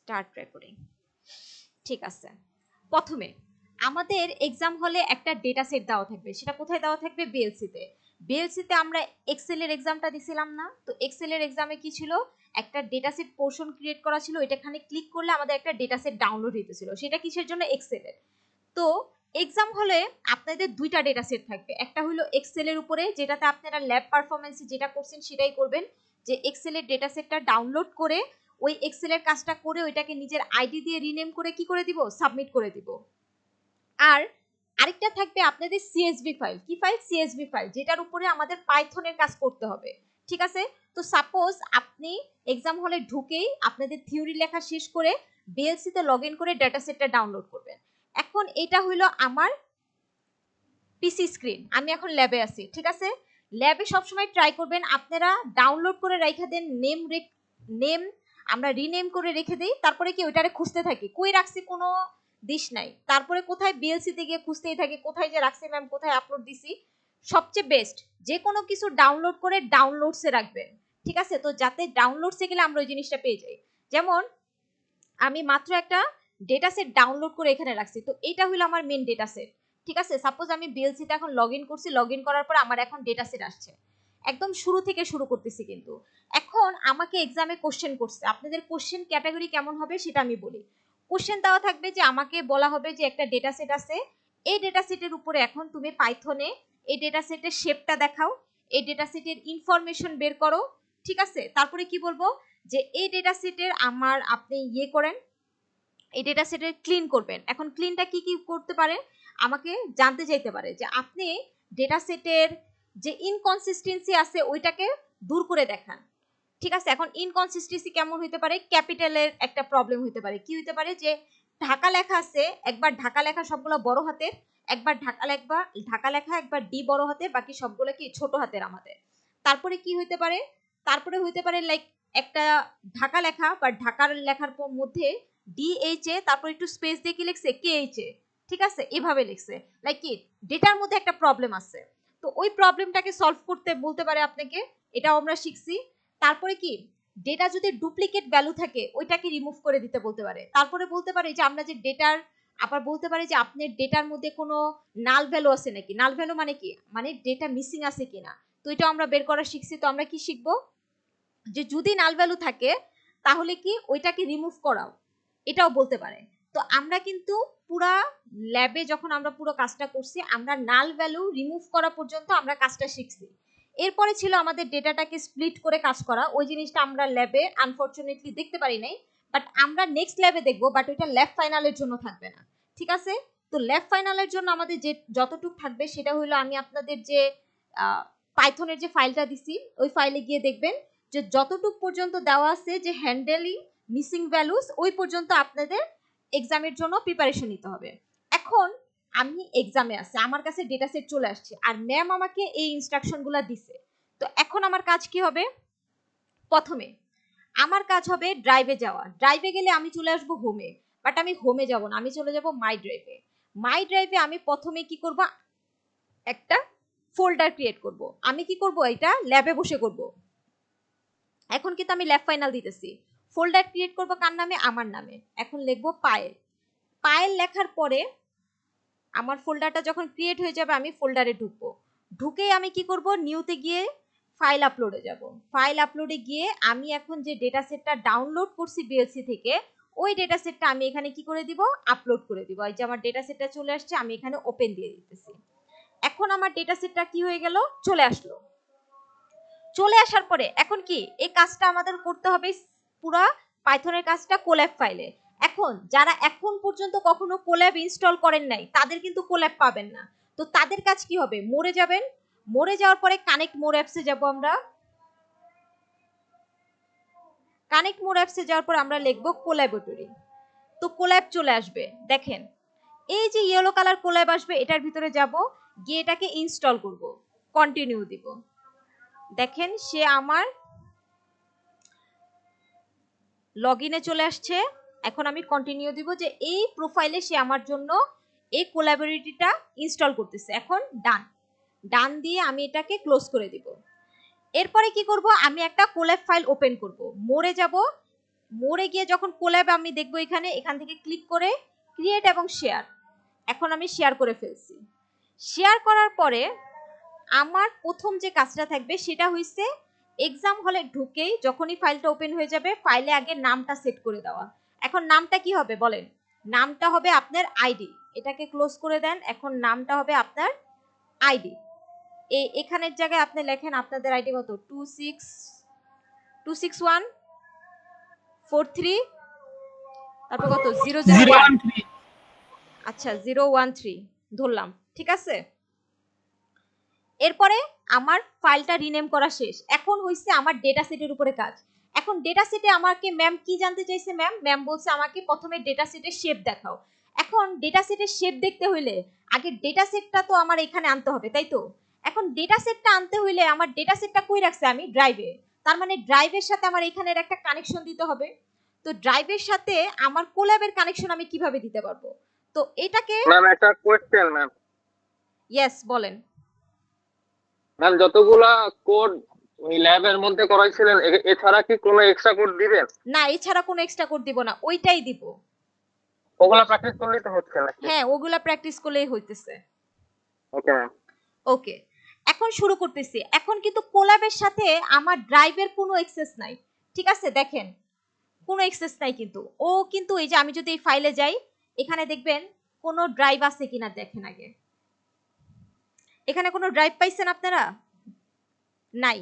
Start recording. ঠিক আছে, প্রথমে আমাদের এক্সাম হলে একটা ডেটা সেট দেওয়া থাকবে। সেটা কোথায় দেওয়া থাকবে? বিএলসিতে। বিএলসিতে আমরা এক্সেলের এক্সামটা দিছিলাম না? তো এক্সেলের এক্সামে কি ছিল? একটা ডেটা সেট পোর্শন ক্রিয়েট করা ছিল। এটাখানে ক্লিক করলে আমাদের একটা ডেটা সেট ডাউনলোড হইতেছিল। সেটা কিসের জন্য? এক্সেলের। তো এক্সাম হলে আপনাদের দুইটা ডেটা সেট থাকবে। একটা হলো এক্সেলের উপরে, যেটাতে আপনারা ল্যাব পারফরমেন্সে যেটা করছেন সেটাই করবেন, যে এক্সেলের ডেটা সেটটা ডাউনলোড করে ওই এক্সেলের কাজটা করে ওইটাকে নিজের আইডি দিয়ে রিনেম করে কি করে দিব? সাবমিট করে দিব। আর আরেকটা থাকবে আপনাদের সিএসভি ফাইল। কি ফাইল? সিএসভি ফাইল, যেটার উপরে আমাদের পাইথনের কাজ করতে হবে। ঠিক আছে, তো সাপোজ আপনি এক্সাম হলে ঢুকেই আপনাদের থিওরি লেখা শেষ করে বিএলসিতে লগ ইন করে ডেটা সেটটা ডাউনলোড করবেন। এখন এটা হইলো আমার পিসি স্ক্রিন, আমি এখন ল্যাবে আছি। ঠিক আছে, ল্যাবে সবসময় ট্রাই করবেন আপনারা ডাউনলোড করে রেখে দেন নেম আমরা রিনেম করে রেখে দেই, তারপরে কি ওইটারে খুঁজতে থাকি কই রাখছি কোনো দিশ নাই, তারপরে কোথায় বিএলসিতে গিয়ে খুঁজতেই থাকি কোথায় যে রাখছি ম্যাম, কোথায় আপলোড দিছি। সবচেয়ে বেস্ট যে কোনো কিছু ডাউনলোড করে ডাউনলোডসে রাখবেন। ঠিক আছে, তো যাতে ডাউনলোডসে গেলে আমরা ওই জিনিসটা পেয়ে যাই। যেমন আমি মাত্র একটা ডেটা সেট ডাউনলোড করে এখানে রাখছি, তো এটা হলো আমার মেন ডেটা সেট। ঠিক আছে, সাপোজ আমি বিএলসিতে এখন লগ ইন করছি, লগ ইন করার পর আমার এখন ডেটা সেট আসছে। একদম শুরু থেকে শুরু করতেছি, কিন্তু এখন আমাকে এক্সামে কোশ্চেন করছে। আপনাদের কোশ্চেন ক্যাটাগরি কেমন হবে সেটা আমি বলি। কোশ্চেন দেওয়া থাকবে যে আমাকে বলা হবে যে একটা ডেটা সেট আছে, এই ডেটা সেটের উপরে এখন তুমি পাইথনে এই ডেটা সেটের শেপটা দেখাও, এই ডেটা সেটের ইনফরমেশন বের করো। ঠিক আছে, তারপরে কি বলবো যে এই ডেটা সেটের আমার আপনি ইয়ে করেন, এই ডেটা সেটের ক্লিন করবেন। এখন ক্লিনটা কি কি করতে পারে আমাকে জানতে চাইতে পারে, যে আপনি ডেটা সেটের যে ইনকনসিস্টেন্সি আছে ওইটাকে দূর করে দেখান। ঠিক আছে, এখন ইনকনসিস্টেন্সি কেমন হইতে পারে? ক্যাপিটালের একটা প্রবলেম হইতে পারে। কি হইতে পারে? যে ঢাকা লেখা আছে, একবার ঢাকা লেখা সবগুলো বড় হাতের, একবার ঢাকা লেখা একবার ডি বড় হাতের, বাকি সবগুলো কি ছোট হাতের আমাদের। তারপরে কি হইতে পারে? তারপরে হইতে পারে লাইক একটা ঢাকা লেখা বা ঢাকার লেখার মধ্যে ডিএইচ এ, তারপর একটু স্পেস দিয়ে কি লিখছে? কেএইচ এ। ঠিক আছে, এভাবে লিখছে। লাইক কি ডেটার মধ্যে একটা প্রবলেম আছে, তো ওই প্রবলেমটাকে সলভ করতে বলতে পারে আপনাকে। এটাও আমরা শিখছি। তারপরে কি ডেটা যদি ডুপ্লিকেট ভ্যালু থাকে ওইটাকে রিমুভ করে দিতে বলতে পারে। তারপরে বলতে পারে যে আমরা যে ডেটার, আবার বলতে পারে যে আপনার ডেটার মধ্যে কোনো নাল ভ্যালু আছে নাকি। নাল ভ্যালু মানে কি? মানে ডেটা মিসিং আছে কিনা। তো এটা আমরা বের করা শিখছি। তো আমরা কি শিখবো? যে যদি নাল ভ্যালু থাকে তাহলে কি ওইটাকে রিমুভ করাও, এটাও বলতে পারে। তো আমরা কিন্তু পুরা ল্যাবে যখন আমরা পুরো কাজটা করছি, আমরা নাল ভ্যালু রিমুভ করা পর্যন্ত আমরা কাজটা শিখছি। এরপরে ছিল আমাদের ডেটাটাকে স্প্লিট করে কাজ করা। ওই জিনিসটা আমরা ল্যাবে আনফরচুনেটলি দেখতে পারি নাই, বাট আমরা নেক্সট ল্যাবে দেখবো, বাট ওইটা ল্যাব ফাইনালের জন্য থাকবে না। ঠিক আছে, তো ল্যাব ফাইনালের জন্য আমাদের যে যতটুকু থাকবে সেটা হলো আমি আপনাদের যে পাইথনের যে ফাইলটা দিছি ওই ফাইলে গিয়ে দেখবেন যে যতটুক পর্যন্ত দেওয়া আছে যে হ্যান্ডেলিং মিসিং ভ্যালুস, ওই পর্যন্ত আপনাদের এক্সামের জন্য প্রিপারেশন নিতে হবে। এখন আমি এক্সামে আছি, আমার কাছে ডেটা সেট চলে আসছে, আর ম্যাম আমাকে এই ইনস্ট্রাকশনগুলো দিছে। তো এখন আমার কাজ কি হবে? প্রথমে আমার কাজ হবে ড্রাইভে যাওয়া। ড্রাইভে গেলে আমি চলে আসবো হোমে, বাট আমি হোমে যাব না, আমি চলে যাব মাই ড্রাইভে। মাই ড্রাইভে আমি প্রথমে কি করব? একটা ফোল্ডার ক্রিয়েট করব। আমি কি করব? এটা ল্যাবে বসে করব। এখন কিন্তু আমি ল্যাব ফাইনাল দিতেছি। ফোল্ডার ক্রিয়েট করব কার নামে? আমার নামে। এখন লিখবো পায়েল। পায়েল লেখার পরে আমার ফোল্ডারটা যখন ক্রিয়েট হয়ে যাবে আমি ফোল্ডারে ঢুকবো। ঢুকেই আমি কি করব? নিউতে গিয়ে ফাইল আপলোডে যাব। ফাইল আপলোডে গিয়ে আমি এখন যে ডেটা সেটটা ডাউনলোড করছি বিএলসি থেকে, ওই ডেটা সেটটা আমি এখানে কি করে দিব? আপলোড করে দিব। এই যে আমার ডেটা সেটটা চলে আসছে, আমি এখানে ওপেন দিয়ে দিতেছি। এখন আমার ডেটা সেটটা কি হয়ে গেল? চলে আসলো। চলে আসার পরে এখন কি এই কাজটা আমাদের করতে হবে, পুরো পাইথনের কাজটা কোল্যাব ফাইলে। এখন যারা এখন পর্যন্ত কখনো কোল্যাব ইনস্টল করেন নাই তাদের কিন্তু কোল্যাব পাবেন না। তো তাদের কাজ কি হবে? মরে যাবেন। মরে যাওয়ার পরে কানেক্ট মোর অ্যাপসে যাব। আমরা কানেক্ট মোর অ্যাপসে যাওয়ার পর আমরা লিখবো কোল্যাবরেটরি। তো কোল্যাব চলে আসবে। দেখেন এই যে ইয়েলো কালার কোল্যাব আসবে, এটার ভিতরে যাব, গিয়ে এটাকে ইনস্টল করব, কন্টিনিউ দিব। দেখেন সে আমার লগ ইনে চলে আসছে। এখন আমি কন্টিনিউ দিব, যে এই প্রোফাইলে সে আমার জন্য এই কোলাবরেটরিটা ইনস্টল করতেছে। এখন ডান ডান দিয়ে আমি এটাকে ক্লোজ করে দিব। এরপরে কি করব? আমি একটা কোল্যাব ফাইল ওপেন করব। মোরে যাব, মোরে গিয়ে যখন কোল্যাব আমি দেখব এখান থেকে ক্লিক করে ক্রিয়েট এবং শেয়ার। এখন আমি শেয়ার করে ফেলছি। শেয়ার করার পরে আমার প্রথম যে কাজটা থাকবে সেটা হইছে এক্সাম হলে ঢুকেই যখনই ফাইলটা ওপেন হয়ে যাবে ফাইলে আগে নামটা সেট করে দেওয়া। এখন নামটা কি হবে বলেন? নামটা হবে আপনার আইডি। এটাকে ক্লোজ করে দেন। এখন নামটা হবে আপনার আইডি। এখানের জায়গায় আপনি লেখেন আপনাদের আইডি কত 26143 তারপর কত 001। আচ্ছা 013 ধরলাম, ঠিক আছে। এরপরে আমার ফাইলটা রিনেম করা শেষ। এখন হইছে আমার ডেটা সেটের উপরে কাজ। এখন ডেটা সেটে আমাকে ম্যাম কি জানতে চাইছে? ম্যাম বলছে আমাকে প্রথমে ডেটা সেটের শেপ দেখাও। এখন ডেটা সেটের শেপ দেখতে হইলে আগে ডেটা সেটটা তো আমার এখানে আনতে হবে, তাই তো? এখন ডেটা সেটটা আনতে হইলে আমার ডেটা সেটটা কই রাখছে? আমি ড্রাইভে। তার মানে ড্রাইভের সাথে আমার এখানের একটা কানেকশন দিতে হবে। তো ড্রাইভের সাথে আমার কোল্যাবের কানেকশন আমি কিভাবে দিতে পারবো? তো এটাকে ম্যাম একটা কোয়েশ্চেন ম্যাম। ইয়েস বলেন। ম্যাম যতগুলা কোড ওই ল্যাবের মধ্যে করাইছিলেন এছাড়া কি কোনো এক্সট্রা কোড দিবেন? না, এছাড়া কোনো এক্সট্রা কোড দিব না, ওইটাই দিব। ওগুলা প্র্যাকটিস করলেই তো হচ্ছে নাকি? হ্যাঁ, ওগুলা প্র্যাকটিস করলেই হইতেছে। Okay ma'am. ওকে, এখন শুরু করতেছি। এখন কিন্তু কোল্যাবের সাথে আমার ড্রাইভের কোনো অ্যাক্সেস নাই, ঠিক আছে? দেখেন কোনো অ্যাক্সেস নাই কিন্তু। ও কিন্তু এই যে আমি যদি এই ফাইলে যাই এখানে দেখবেন কোনো ড্রাইভ আছে কিনা দেখেন আগে। এখানে কোনো ড্রাইভ পাইছেন আপনারা? নাই।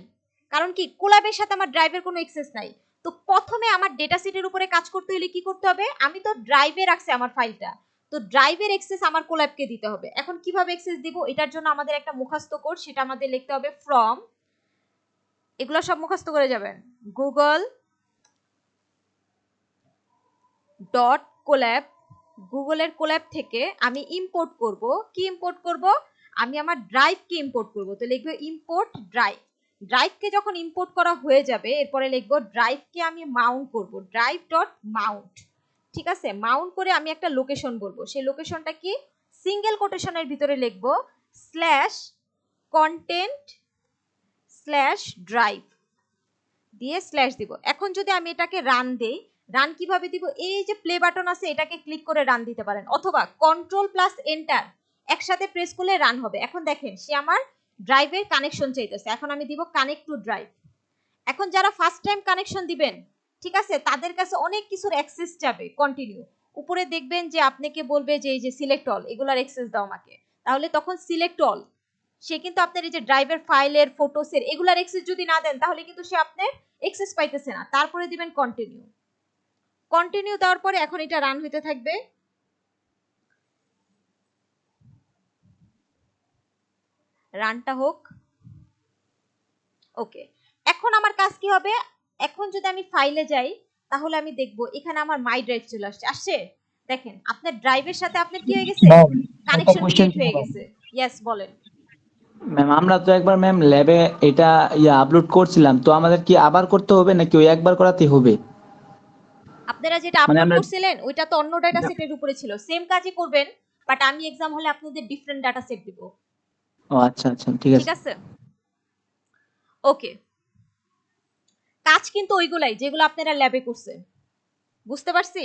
কারণ কি কোল্যাবের সাথে আমার ড্রাইভের কোনো অ্যাক্সেস নাই। তো প্রথমে আমার ডেটা সেটের উপরে কাজ করতে হলে কি করতে হবে? আমি তো ড্রাইভে রাখছি আমার ফাইলটা, তো ড্রাইভের অ্যাক্সেস আমার কোল্যাবকে দিতে হবে। এখন কিভাবে অ্যাক্সেস দিব? এটার জন্য আমাদের একটা মুখস্থ কোড, সেটা আমাদের লিখতে হবে ফ্রম, এগুলো সব মুখস্থ করে যাবেন, গুগল ডট কোল্যাব, গুগলের কোল্যাব থেকে আমি ইম্পোর্ট করব। কি ইম্পোর্ট করব? আমি আমার ড্রাইভকে ইম্পোর্ট করব। তো লিখবো ইম্পোর্ট ড্রাইভ। ড্রাইভকে যখন ইম্পোর্ট করা হয়ে যাবে এরপরে লিখবো ড্রাইভকে আমি মাউন্ট করব, ড্রাইভ ডট মাউন্ট। ঠিক আছে, মাউন্ট করে আমি একটা লোকেশন বলবো। সেই লোকেশনটা কি? সিঙ্গেল কোটেশনের ভিতরে লিখবো স্ল্যাশ কন্টেন্ট স্ল্যাশ ড্রাইভ দিয়ে স্ল্যাশ দিব। এখন যদি আমি এটাকে রান দেই, রান কিভাবে দিব? এই যে প্লে বাটন আছে এটাকে ক্লিক করে রান দিতে পারেন, অথবা কন্ট্রোল প্লাস এন্টার একসাথে প্রেস করলে রান হবে। এখন দেখেন সে আমার ড্রাইভের কানেকশন চাইতেছে। এখন আমি দিব কানেক্ট টু ড্রাইভ। এখন যারা ফার্স্ট টাইম কানেকশন দিবেন, ঠিক আছে, তাদের কাছে অনেক কিছুর অ্যাক্সেস যাবে কন্টিনিউ। উপরে দেখবেন যে আপনাকে বলবে যে এই যে সিলেক্ট অল, এগুলার অ্যাক্সেস দাও আমাকে। তাহলে তখন সিলেক্ট অল, সে কিন্তু আপনার এই যে ড্রাইভের ফাইলের ফটোসের এগুলার অ্যাক্সেস যদি না দেন তাহলে কিন্তু সে আপনার অ্যাক্সেস পাইতেছে না। তারপরে দিবেন কন্টিনিউ। কন্টিনিউ দেওয়ার পরে এখন এটা রান হইতে থাকবে। রানটা হোক। ওকে, এখন আমার কাজ কি হবে? এখন যদি আমি ফাইলে যাই তাহলে আমি দেখব এখানে আমার মাই ড্রাইভ চলে আসছে। দেখেন আপনার ড্রাইভের সাথে আপনার কি হয়ে গেছে? কানেকশন ক্রিয়েট হয়ে গেছে। ইয়েস বলেন। ম্যাম আমরা তো একবার ম্যাম ল্যাবে এটা আপলোড করছিলাম, তো আমাদের কি আবার করতে হবে নাকি ওই একবার করাতেই হবে? আপনারা যেটা মানে আপলোড আমরা করছিলেন ওইটা তো অন্য ডাটা সেটের উপরে ছিল, সেম কাজই করবেন, বাট আমি এক্সাম হলে আপনাদের ডিফারেন্ট ডাটা সেট দিব। ও আচ্ছা আচ্ছা ঠিক ঠিক আছে। আছে, ওকে। কাজ কিন্তু ওইগুলাই যেগুলো আপনারা ল্যাবে করছেন, বুঝতে পারছি?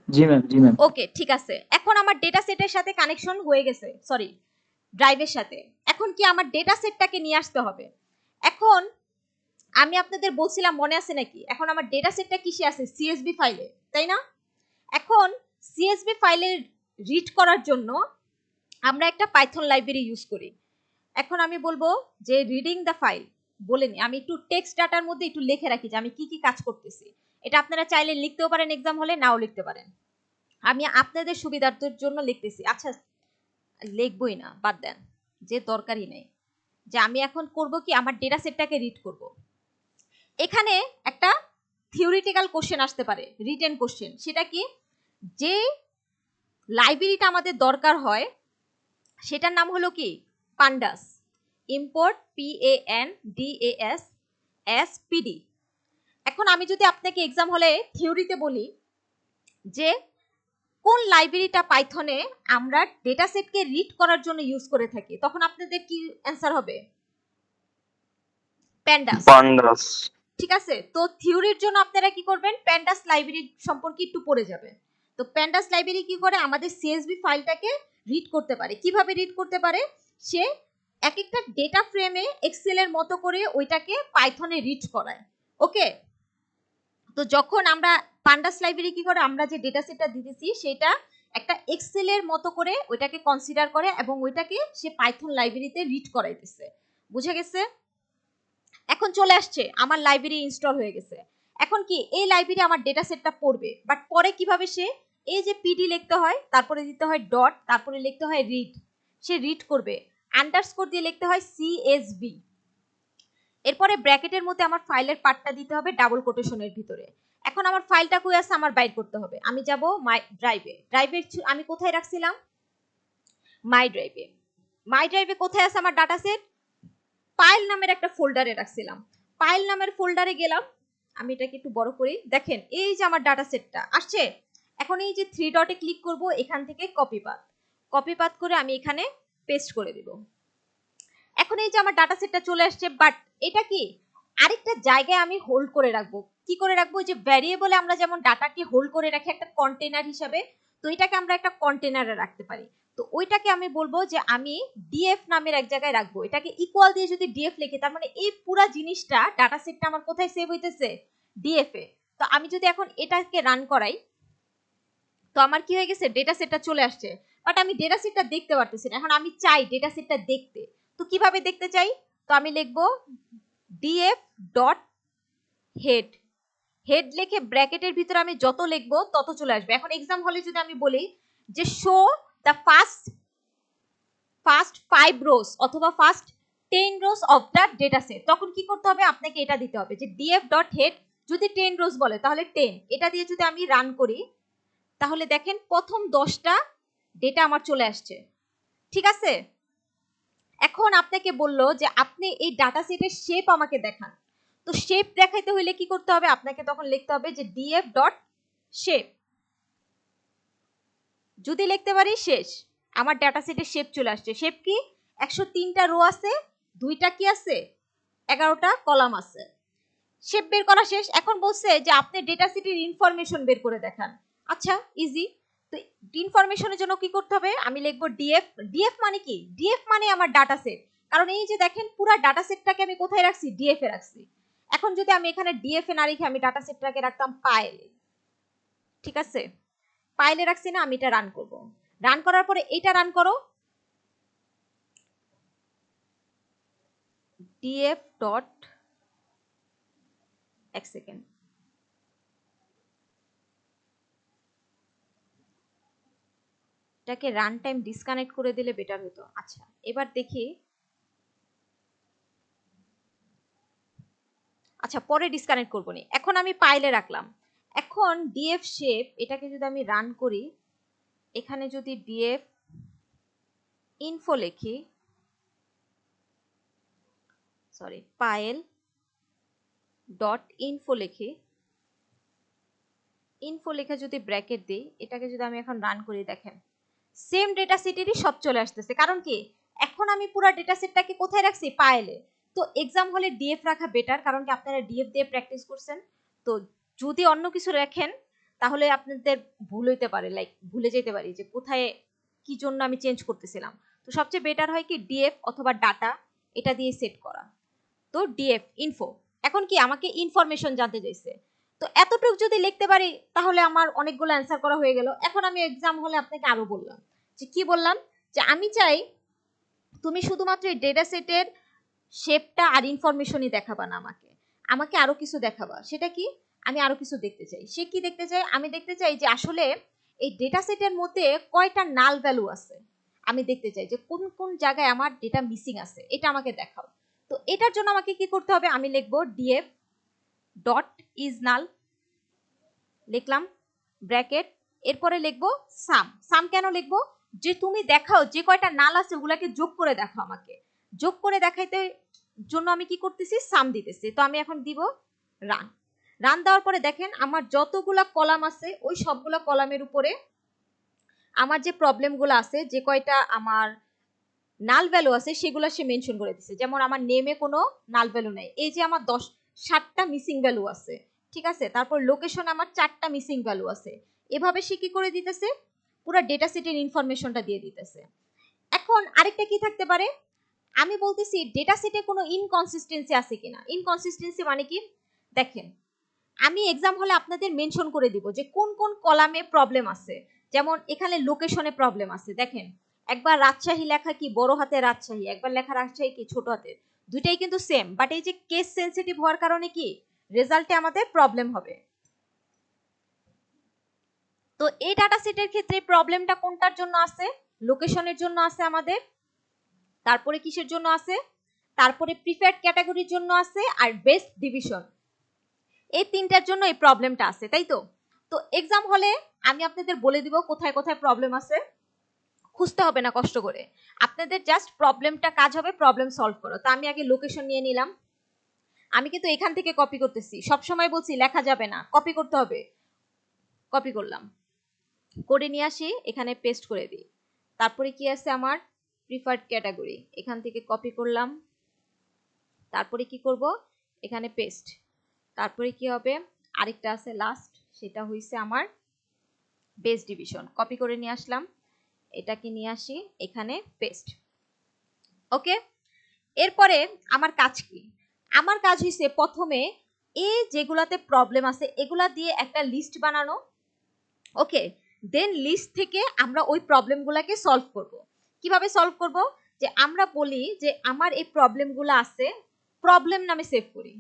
জি ম্যাম জি ম্যাম। ওকে ঠিক আছে, এখন আমার ডেটা সেটের সাথে কানেকশন হয়ে গেছে, সরি ড্রাইভের সাথে। এখন কি আমার ডেটা সেটটাকে নিয়ে আসতে হবে। এখন আমি আপনাদের বলছিলাম মনে আছে নাকি, এখন আমার ডেটা সেটটা কিসে আছে? সিএসভি ফাইলে, তাই না? এখন সিএসভি ফাইলে রিড করার জন্য আমরা একটা পাইথন লাইব্রেরি ইউজ করি। এখন আমি বলবো যে রিডিং দ্য ফাইল বলে নি, আমি একটু টেক্সট ডাটার মধ্যে একটু লিখে রাখি যে আমি কি কি কাজ করতেছি। এটা আপনারা চাইলে লিখতেও পারেন, এক্সাম হলে নাও লিখতে পারেন। আমি আপনাদের সুবিধার্থের জন্য লিখতেছি। আচ্ছা লিখবই না, বাদ দেন, যে দরকারই নেই। যে আমি এখন করব কি, আমার ডেটা সেটটাকে রিড করব। এখানে একটা থিওরিটিক্যাল কোশ্চেন আসতে পারে, রিটেন কোশ্চেন। সেটা কি? যে লাইব্রেরিটা আমাদের দরকার হয় সেটার নাম হলো কি? পান্ডাস। Import PANDAS SPD। এখন আমি যদি আপনাকে এক্সাম হলে থিওরিতে বলি যে কোন লাইব্রেরিটা পাইথনে আমরা ডেটা সেটকে রিড করার জন্য ইউজ করে থাকি, তখন আপনাদের কি অ্যান্সার হবে? প্যান্ডাস। পান্ডাস। ঠিক আছে, তো থিওরির জন্য আপনারা কি করবেন, প্যান্ডাস লাইব্রেরি সম্পর্কে একটু পড়ে যাবেন। তো প্যান্ডাস লাইব্রেরি কি করে, আমাদের সিএসভি ফাইলটাকে রিড করতে পারে। কিভাবে রিড করতে পারে, সে এক একটা ডেটা ফ্রেমে এক্সেলের মতো করে ওইটাকে পাইথনে রিড করায়। ওকে, তো যখন আমরা পান্ডাস লাইব্রেরি কি করে, আমরা যে ডেটা সেটটা দিতেছি সেটা একটা এক্সেলের মতো করে ওইটাকে কনসিডার করে এবং ওইটাকে সে পাইথন লাইব্রেরিতে রিড করাইতেছে। বুঝে গেছে? এখন চলে আসছে, আমার লাইব্রেরি ইনস্টল হয়ে গেছে। এখন কি এই লাইব্রেরি আমার ডেটা সেটটা পড়বে, বাট পরে কিভাবে সে, এই যে পিডি লিখতে হয়, তারপরে দিতে হয় ডট, তারপরে লিখতে হয় রিড, সে রিড করবে। আন্ডারস্কোর দিয়ে লিখতে হয় সিএসভি, এরপরে ব্র্যাকেটের মধ্যে আমার ফাইলের পার্টটা দিতে হবে ডাবল কোটেশনের ভিতরে। এখন আমার ফাইলটা কই আছে আমার বাইর করতে হবে। আমি যাব মাই ড্রাইভে, আমি কোথায় রাখছিলাম, মাই ড্রাইভে। মাই ড্রাইভে কোথায় আছে আমার ডাটা সেট, ফাইল নামের একটা ফোল্ডারে রাখছিলাম। ফাইল নামের ফোল্ডারে গেলাম, আমি এটাকে একটু বড় করি, দেখেন এই যে আমার ডাটা সেটটা আসছে। এখন এই যে থ্রি ডটে ক্লিক করব, এখান থেকে কপি পাত করে আমি এখানে পেস্ট করে দিব। এখন এই যে আমার ডাটা সেটটা চলে আসছে, বাট এটা কি আরেকটা জায়গায় আমি হোল্ড করে রাখবো। কি করে রাখবো, যে ভ্যারিয়েবলে আমরা যেমন ডাটাকে হোল্ড করে রাখি একটা কন্টেনার হিসাবে, তো এটাকে আমরা একটা কন্টেনারে রাখতে পারি। তো ওইটাকে আমি বলবো যে আমি ডিএফ নামের এক জায়গায় রাখবো। এটাকে ইকুয়াল দিয়ে যদি ডিএফ লিখি, তার মানে এই পুরো জিনিসটা ডাটা সেটটা আমার কোথায় সেভ হইতেছে, ডিএফ এ। তো আমি যদি এখন এটাকে রান করাই, তো আমার কি হয়ে গেছে, ডেটা সেটটা চলে আসছে, বাট আমি ডেটা সেটটা দেখতে পারতেছি না। এখন আমি চাই ডেটা সেটটা দেখতে, তো কিভাবে দেখতে চাই, তো আমি লিখবো ডিএফ ডট হেড, হেড লিখে ব্র্যাকেটের ভিতরে আমি যত লিখবো তত চলে আসবে। এখন এক্সাম হলে যদি আমি বলি যে শো দ্য ফার্স্ট 5 রোজ অথবা first 10 rose of the data set, তখন কি করতে হবে, আপনাকে এটা দিতে হবে যে ডিএফ ডট হেড, যদি 10 রোজ বলে তাহলে 10, এটা দিয়ে যদি আমি রান করি, তাহলে দেখেন প্রথম 10টা ডেটা আমার চলে আসছে। ঠিক আছে, এখন আপনাকে বললো যে আপনি এই ডাটা সেটের শেপ আমাকে দেখান। তো শেপ দেখাইতে হইলে কি করতে হবে, আপনাকে তখন লিখতে হবে যে ডিএফ ডট শেপ। যদি লিখতে পারি শেষ, আমার ডাটা সেটের শেপ চলে আসছে। শেপ কি, 103টা রো আছে, 2টা কি আছে, 11টা কলাম আছে। শেপ বের করা শেষ। এখন বলছে যে আপনি ডেটা সেটের ইনফরমেশন বের করে দেখান। আচ্ছা, ইজি। তো ইনফরমেশনের জন্য কি করতে হবে, আমি লিখবো ডিএফ। ডিএফ মানে কি, ডিএফ মানে আমার ডাটা সেট। কারণ এই যে দেখেন পুরো ডাটা সেটটাকে আমি কোথায় রাখছি, ডিএফ এ রাখছি। এখন যদি আমি এখানে ডিএফ এ না রেখে আমি ডাটা সেটটাকে রাখতাম পাইলে, ঠিক আছে, পাইলে রাখছি না, আমি এটা রান করব। রান করার পরে এটা রান করো, ডিএফ ডট, এক সেকেন্ড, এটাকে রান টাইম ডিসকানেক্ট করে দিলে বেটার হতো। আচ্ছা, এবার দেখি, আচ্ছা পরে ডিসকানেক্ট করবো নি, এখন আমি পাইলে রাখলাম। এখন ডিএফ শেপ, এটাকে যদি আমি রান করি, এখানে যদি ডিএফ ইনফো লিখি, সরি পাইল ডট ইনফো লিখি, ইনফো লিখে যদি ব্র্যাকেট দিই, এটাকে যদি আমি এখন রান করি, দেখেন সেম ডেটা সেটেরই সব চলে আসতেছে। কারণ কি, এখন আমি পুরো ডেটা সেটটাকে কোথায় রাখছি, পাইলে। তো এক্সাম হলে ডিএফ রাখা বেটার, কারণ কি আপনারা ডিএফ দিয়ে প্র্যাকটিস করছেন। তো যদি অন্য কিছু রাখেন তাহলে আপনাদের ভুল হইতে পারে, লাইক ভুলে যেতে পারি যে কোথায় কি জন্য আমি চেঞ্জ করতেছিলাম। তো সবচেয়ে বেটার হয় কি ডিএফ অথবা ডাটা, এটা দিয়ে সেট করা। তো ডিএফ ইনফো, এখন কি আমাকে ইনফরমেশন জানতে চাইছে। তো এতটুকু যদি লিখতে পারি তাহলে আমার অনেকগুলো অ্যান্সার করা হয়ে গেল। এখন আমি এক্সাম হলে আপনাকে আরো বললাম যে কি বললাম, যে আমি চাই তুমি শুধুমাত্র এই ডেটা সেটের শেপটা আর ইনফরমেশনই দেখাবা না, আমাকে আমাকে আরো কিছু দেখাবা। সেটা কি, আমি আরো কিছু দেখতে চাই। সে কি দেখতে চাই, আমি দেখতে চাই যে আসলে এই ডেটা সেটের মধ্যে কয়টা নাল ভ্যালু আছে। আমি দেখতে চাই যে কোন কোন জায়গায় আমার ডেটা মিসিং আছে, এটা আমাকে দেখাও। তো এটার জন্য আমাকে কি করতে হবে, আমি লিখবো ডিএফ ডট ইজ নাল, লিখলাম ব্র্যাকেট, এরপরে লিখবো সাম। সাম কেন লিখবো, যে তুমি দেখাও যে কয়টা নাল আছে ওগুলাকে যোগ করে দেখাও আমাকে। যোগ করে দেখাইতে জন্য আমি কি করতেছি, সাম দিতেছি। তো আমি এখন দিব রান। রান দেওয়ার পরে দেখেন আমার যতগুলা কলাম আছে ওই সবগুলা কলামের উপরে আমার যে প্রবলেমগুলো আছে, যে কয়টা আমার নাল ভ্যালু আছে সেগুলো সে মেনশন করে দিচ্ছে। যেমন আমার নেমে কোনো নাল ভ্যালু নেই, এই যে আমার 7টা মিসিং ভ্যালু আছে, ঠিক আছে, তারপর লোকেশন আমার 4টা মিসিং ভ্যালু আছে। এভাবে সে কি করে দিতেছে, পুরো ডেটা সেটের ইনফরমেশনটা দিয়ে দিতেছে। এখন আরেকটা কি থাকতে পারে, আমি বলতেছি ডেটা সেটে কোনো ইনকনসিস্টেন্সি আছে কিনা। ইনকনসিস্টেন্সি মানে কি, দেখেন আমি এক্সাম হলে আপনাদের মেনশন করে দিব যে কোন কোন কলামে প্রবলেম আছে। যেমন এখানে লোকেশনে প্রবলেম আছে, দেখেন একবার রাজশাহী লেখা কি বড় হাতে রাজশাহী, একবার লেখা রাজশাহী কি ছোট হাতে, দুইটাই কিন্তু সেম, বাট এই যে কেস সেনসিটিভ হওয়ার কারণে কি রেজাল্টে আমাদের প্রবলেম হবে। তো এই ডাটা সেটের ক্ষেত্রে প্রবলেমটা কোনটার জন্য আছে, লোকেশনের জন্য আছে আমাদের, তারপরে কিসের জন্য আছে, তারপরে প্রিফার্ড ক্যাটাগরির জন্য আছে, আর বেস্ট ডিভিশন, এই তিনটার জন্য এই প্রবলেমটা আছে, তাই তো। তো এক্সাম হলে আমি আপনাদের বলে দিব কোথায় কোথায় প্রবলেম আছে, খুঁজতে হবে না কষ্ট করে, আপনাদের জাস্ট প্রবলেমটা কাজ হবে প্রবলেম সলভ করো। তো আমি আগে লোকেশন নিয়ে নিলাম, আমি কিন্তু এখান থেকে কপি করতেছি, সব সময় বলছি লেখা যাবে না, কপি করতে হবে, কপি করলাম, করে নিয়ে আসি এখানে পেস্ট করে দিই। তারপরে কি আছে আমার প্রিফার্ড ক্যাটাগরি, এখান থেকে কপি করলাম, তারপরে কি করব এখানে পেস্ট, তারপরে কি হবে আরেকটা আছে লাস্ট, সেটা হইছে আমার বেস্ট ডিভিশন, কপি করে নিয়ে আসলাম, এটাকে নিয়ে আসি এখানে পেস্ট। ওকে, এরপরে আমার কাজ কি, আমার কাজ হইছে প্রথমে এই যেগুলাতে প্রবলেম আছে এগুলা দিয়ে একটা লিস্ট বানানো। ওকে, দেন লিস্ট থেকে আমরা ওই প্রবলেমগুলোকে সলভ করব। কিভাবে সলভ করব, যে আমরা বলি যে আমার এই প্রবলেমগুলো আছে, প্রবলেম নামে সেভ করি,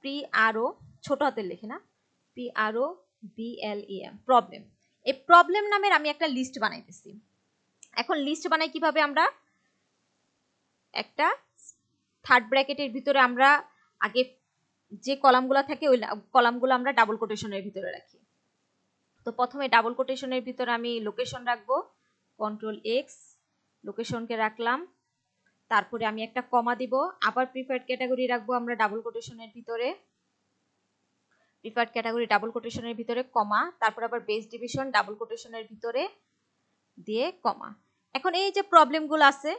পি আর ও ছোট হাতের লেখে না, P R O B L E M, problem. এই প্রবলেম নামের আমি একটা লিস্ট বানাইতেছি। এখন লিস্ট বানাই কিভাবে, আমরা একটা থার্ড ব্র্যাকেটের ভিতরে আমরা আগে যে কলামগুলো থাকে ওই কলামগুলো আমরা ডাবল কোটেশনের ভিতরে রাখি। তো প্রথমে ডাবল কোটেশনের ভিতরে আমি লোকেশন রাখবো, কন্ট্রোল এক্স, লোকেশনকে রাখলাম, তারপরে আমি একটা কমা দিব, আবার প্রিফার্ড ক্যাটাগরি রাখবো আমরা ডাবল কোটেশনের ভিতরে, প্রিফার্ড ক্যাটাগরি ডাবল কোটেশনের ভিতরে কমা, তারপর আবার বেস ডিভিশন ডাবল কোটেশনের ভিতরে দিয়ে কমা। এখন এই যে প্রবলেমগুলো আছে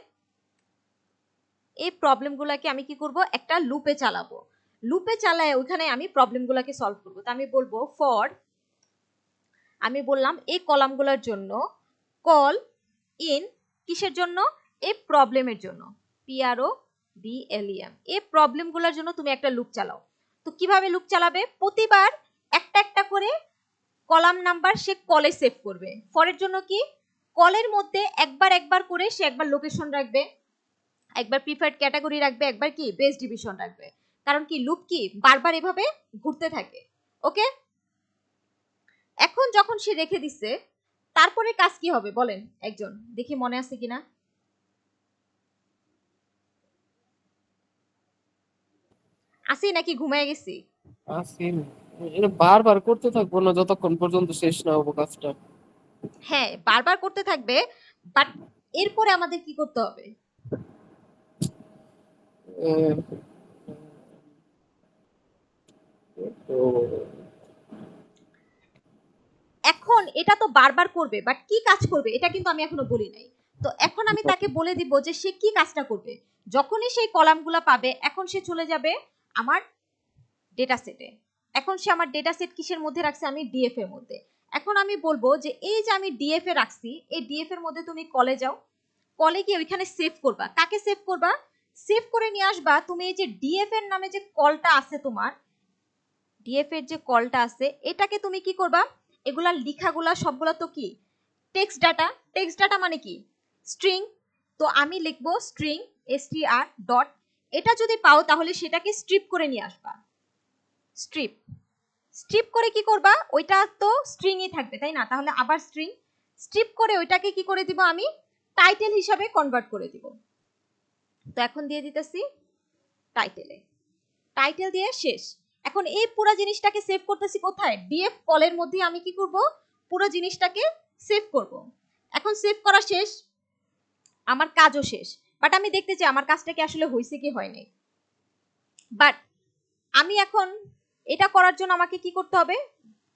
এই প্রবলেমগুলোকে আমি কি করব, একটা লুপে চালাবো, লুপে চালায় ওখানে আমি প্রবলেমগুলোকে সলভ করব। তো আমি বলবো ফর, আমি বললাম এই কলামগুলোর জন্য কল ইন, কিসের জন্য, এই প্রবলেমের জন্য, পিআরও বিএলইএম, এই প্রবলেমগুলোর জন্য তুমি একটা লুপ চালাও। তো কিভাবে লুপ চালাবে, প্রতিবার একটা একটা করে কলাম নাম্বার সে কলে সেভ করবে। ফরের জন্য কি, কলের মধ্যে একবার একবার করে সে একবার লোকেশন রাখবে, একবার প্রিফার্ড ক্যাটাগরি রাখবে, একবার কি বেস ডিভিশন রাখবে, কারণ কি লুপ কি বারবার এভাবে ঘুরতে থাকে। ওকে, এখন যখন সে রেখে দিছে তারপরে কাজ কি হবে বলেন একজন, দেখি মনে আছে কিনা, আসি নাকি ঘুমায় গেছি। আসিন, এটা বারবার করতে থাকবো না যতক্ষণ পর্যন্ত শেষ না হবো কাজটা। হ্যাঁ বারবার করতে থাকবে, বাট এরপরে আমাদের কি করতে হবে, আহ, তো এখন এটা তো বারবার করবে, বাট কি কাজ করবে এটা কিন্তু আমি এখনো বলি নাই। তো এখন আমি তাকে বলে দিব যে সে কি কাজটা করবে। যখনই সেই কলামগুলো পাবে এখন সে চলে যাবে আমার ডেটা সেটে। এখন সে আমার ডেটা সেট কিসের মধ্যে রাখছে, আমি ডিএফ এর মধ্যে। এখন আমি বলবো যে এই যে আমি ডিএফ এ রাখছি, এই ডিএফ এর মধ্যে তুমি কলে যাও, কলে গিয়ে ওইখানে সেভ করবা। কাকে সেভ করবা, সেভ করে নিয়ে আসবা তুমি এই যে ডিএফ এর নামে যে কলটা আছে তোমার, ডিএফ এর যে কলটা আছে এটাকে তুমি কি করবা, এগুলা লিখাগুলা সবগুলা তো কি টেক্সট ডাটা, টেক্সট ডাটা মানে কি স্ট্রিং। তো আমি লিখবো স্ট্রিং str ডট, এটা যদি পাও তাহলে সেটাকে স্ট্রিপ করে নিয়ে আসবা, স্ট্রিপ, স্ট্রিপ করে কি করবা, ওইটা তো স্ট্রিংই থাকবে তাই না, তাহলে আবার স্ট্রিং, স্ট্রিপ করে ওইটাকে কি করে দিব আমি টাইটেল হিসাবে কনভার্ট করে দিব। তো এখন দিয়ে দিতেছি টাইটেলে, টাইটেল দিয়ে শেষ। এখন এই পুরো জিনিসটাকে সেভ করতেছি কোথায়, ডিএফ কলের মধ্যে আমি কি করব পুরো জিনিসটাকে সেভ করব। এখন সেভ করা শেষ, আমার কাজও শেষ, বাট আমি দেখতে চাই আমার কাজটা কি আসলে হয়েছে কি হয় নাই। বাট আমি এখন এটা করার জন্য আমাকে কি করতে হবে,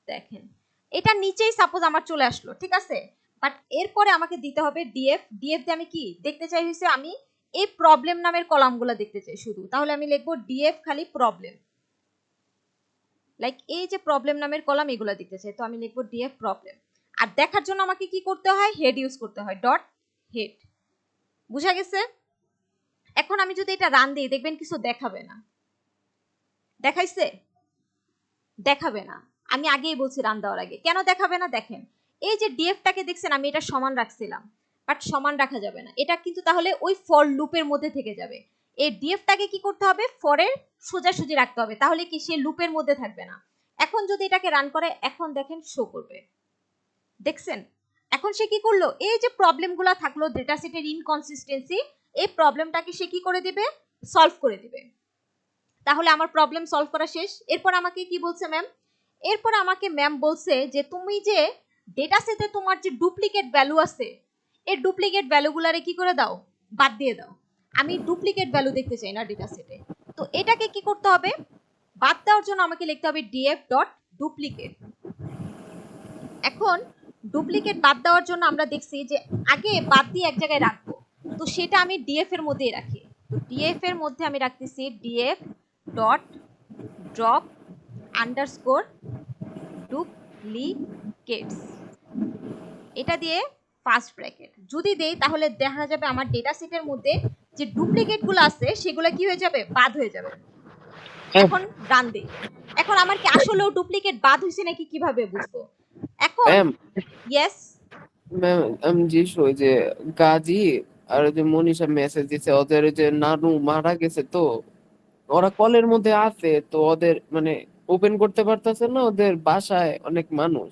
দেখেন এটা নিচেই সাপোজ আমার চলে আসলো, ঠিক আছে, বাট এরপরে আমাকে দিতে হবে ডিএফ, ডিএফ দিয়ে আমি কি দেখতে চাই হয়েছে আমি এই প্রবলেম নামের কলামগুলো দেখতে চাই শুধু, তাহলে আমি লিখবো ডিএফ খালি প্রবলেম, লাইক এই যে প্রবলেম নামের কলাম এগুলো দিতে চাই, তো আমি লিখবো ডিএফ প্রবলেম। আর দেখার জন্য আমাকে কি করতে হয়, হেড ইউজ করতে হয়, ডট হেড। বুঝা গেছে? এখন আমি যদি এটা রান দিই দেখবেন কিছু দেখাবে না। দেখাইছে? দেখাবে না। আমি আগেই বলছি রান দেওয়ার আগে কেন দেখাবে না। দেখেন এই যে ডিএফটাকে দেখছেন আমি এটা সমান রাখছিলাম, বাট সমান রাখা যাবে না, এটা কিন্তু তাহলে ওই ফর লুপের মধ্যে থেকে যাবে। এই ডিএফটাকে কি করতে হবে, ফরের সোজাসুজি রাখতে হবে, তাহলে কি সে লুপের মধ্যে থাকবে না। এখন যদি এটাকে রান করে, এখন দেখেন শো করবে, দেখছেন? এখন সে কি করলো, এই যে প্রবলেমগুলো থাকলো ডেটা সেটের ইনকনসিস্টেন্সি, এই প্রবলেমটাকে সে কি করে দিবে, সলভ করে দিবে। তাহলে আমার প্রবলেম সলভ করা শেষ। এরপর আমাকে কি বলছে ম্যাম, এরপর আমাকে ম্যাম বলছে যে তুমি যে ডেটা সেটে তোমার যে ডুপ্লিকেট ভ্যালু আছে, এই ডুপ্লিকেট ভ্যালুগুলারে কি করে দাও, বাদ দিয়ে দাও। আমি ডুপ্লিকেট ভ্যালু দেখতে চাই না ডেটা সেটে। তো এটাকে কি করতে হবে, বাদ দেওয়ার জন্য আমাকে লিখতে হবে ডিএফ ডট ডুপ্লিকেট। এখন ডুপ্লিকেট বাদ দেওয়ার জন্য আমরা দেখছি যে আগে বাদ দিয়ে এক জায়গায় রাখবো, তো সেটা আমি ডিএফ এর মধ্যেই রাখি। তো ডিএফ এর মধ্যে আমি রাখতেছি DF dot drop underscore duplicates, এটা দিয়ে ফার্স্ট ব্র্যাকেট যদি দেই তাহলে দেখা যাবে আমার ডেটা সেটের মধ্যে যে ডুপ্লিকেটগুলো আছে সেগুলো কি হয়ে যাবে, বাদ হয়ে যাবে। এখন রান দেই, এখন আমার কি আসলেও ডুপ্লিকেট বাদ হয়েছে নাকি কিভাবে বুঝবো? এখন ম্যাম ইয়েস, ম্যাম আমি জিজ্ঞেস ওই যে গাজী আর ওই যে মনীষা মেসেজ দিছে ওদের ওই যে নানু মারা গেছে, তো ওরা কলের মধ্যে আছে, তো ওদের মানে ওপেন করতে পারতেছে না, ওদের বাসায় অনেক মানুষ,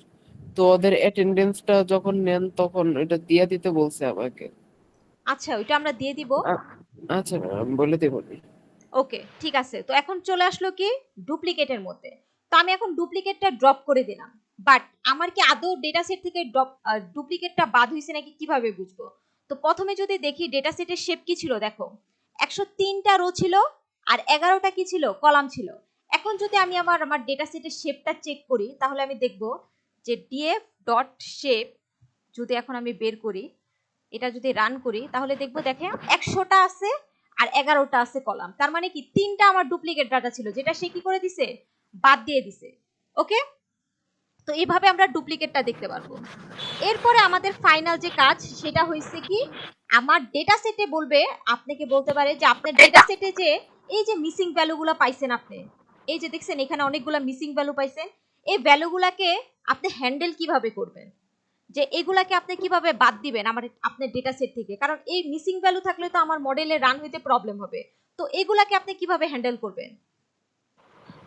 তো ওদের অ্যাটেন্ডেন্সটা যখন নেন তখন এটা দিয়ে দিতে বলছে আমাকে। আচ্ছা ওইটা আমরা দিয়ে দিব। আচ্ছা ম্যাম বলে দেবো। ওকে ঠিক আছে, তো এখন চলে আসলো কি ডুপ্লিকেটের মধ্যে। তো আমি এখন ডুপ্লিকেটটা ড্রপ করে দিলাম, বাট আমার কি আদৌ ডেটা সেট থেকে ডুপ্লিকেটটা বাদ হয়েছে নাকি কিভাবে বুঝবো? তো প্রথমে যদি দেখি ডেটা সেটের শেপ কি ছিল, দেখো 103টা রো ছিল আর 11টা কি ছিল, কলাম ছিল। এখন যদি আমি আমার ডেটা সেটের শেপটা চেক করি তাহলে আমি দেখব যে ডিএফ ডট শেপ যদি এখন আমি বের করি, এটা যদি রান করি তাহলে দেখবো দেখে 100টা আছে আর 11টা আছে কলাম। তার মানে কি 3টা আমার ডুপ্লিকেট ডাটা ছিল যেটা সে কি করে দিছে, বাদ দিয়ে দিছে। ওকে, তো এইভাবে আমরা ডুপ্লিকেটটা দেখতে পারবো। এরপরে আমাদের ফাইনাল যে কাজ সেটা হয়েছে কি, আমার ডেটা সেটে বলবে, আপনাকে বলতে পারে যে আপনার ডেটা সেটে যে এই যে মিসিং ভ্যালুগুলো পাইছেন আপনি, এই যে দেখছেন এখানে অনেকগুলো মিসিং ভ্যালু পাইছেন, এই ভ্যালুগুলাকে আপনি হ্যান্ডেল কিভাবে করবেন, যে এগুলাকে আপনি কিভাবে বাদ দিবেন আমার আপনার ডেটা সেট থেকে, কারণ এই মিসিং ভ্যালু থাকলে তো আমার মডেলে রান হইতে প্রবলেম হবে। তো এগুলাকে আপনি কিভাবে হ্যান্ডেল করবেন?